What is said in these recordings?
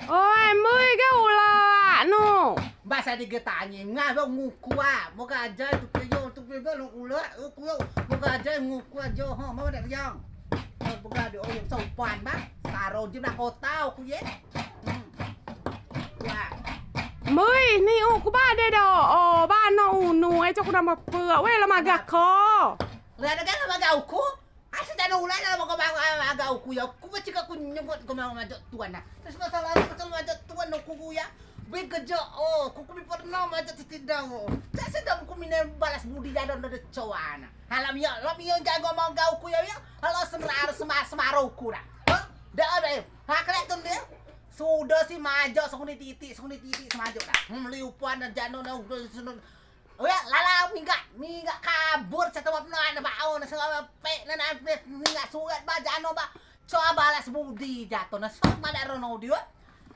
Ôi, mươi cái ù lạ nụ. Bahasa digetanya nga ba nguku mo ka aja tu pe ba lu ula ku mo ka aja nguku aja ho mau dak yang buka di oyong sopan ba saro jim na kota ku ye ya Mươi, ni ù của ba đây đồ. Ồ, ba nó ù nuôi cho cô nằm bập bừa. Quê là mà gạc khó. la da ga ma gau ku asa da ula na mo ka ba gau ku ya ku ba chika ku nyebut ko ma ma tuan na terus masalah ko ma tuan no ku ya Wih kerja, kuku pernah macam tidak. Saya sedang kumine balas budi jadon dari cawana. Halam ya, jago mau gau ku ya. Halo semaruku dah. Dah ada. Haklet tuh dia. Sudah si majo sungguh titik semajo dah. Liupan dan jano na udah. Oh ya, lala minggat kabur satu apa na bau na sama pe na minggat surat ba jano ba. Coba balas budi jatuh na sok mana Ronaldo.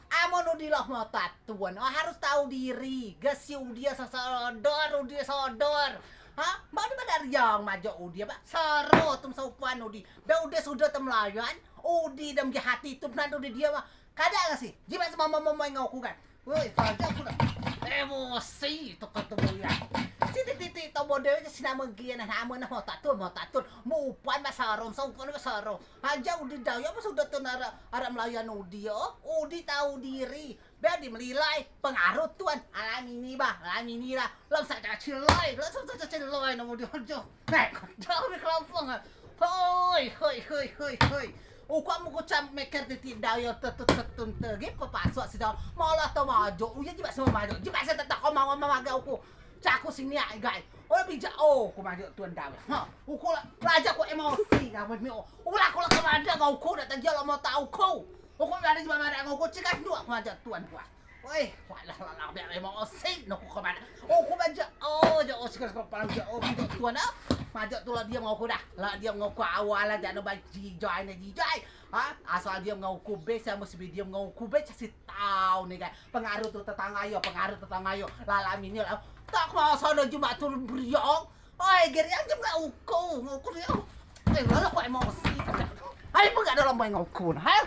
Amon udah mau tatuan, harus tahu diri. Gasiu dia sodor. Hah? Mau di mana yang majo udi apa? Saro tum sopan udi. Udah sudah temelayan. Udi dam di hati tum nanti udi dia mah. Kada nggak sih? Jimat sama mama ngaku kan. Woi, saja aku dah emosi itu ketemu ya. Titi tobo dewe sinama gian na hamon na mau tatun mau upan masarom saupan masaro aja udi daw ya sudah tenara ara melayan udi udi tahu diri biar melilai pengaruh tuan alami ini lah lam saja cilai na mau dihojo nek jauh di kelompong hoi kamu ko cam meker titi daw yo tetun tege papasok si daw malah to majo uya jiba sama majo jiba sa tatak ko mau mamagaw ko Caku sini ya guys. Bija ku maju tuan dawe. Uku raja ku emosi ngawen mi. Ulah ku kemana ngau ku datang jalo mau tahu ku. Uku ada di mana ngau ku cikas dua ku maju tuan ku. Woi, walah biar emosi no ku kemana. Ku maju jo cikas kepala jo tuan maju tulah dia ngau ku dah. Lah dia ngau ku awal aja no baji join. Asal dia ngau ku be sama si dia ngau ku be kasih tahu nih guys. Pengaruh tetangga yo. Lalam ini lah. Tak mau sono cuma turun beriong. Oi, geriang jam gak uku dia. Lalu kok emosi. Ayo enggak ada lomba nguku. Hai.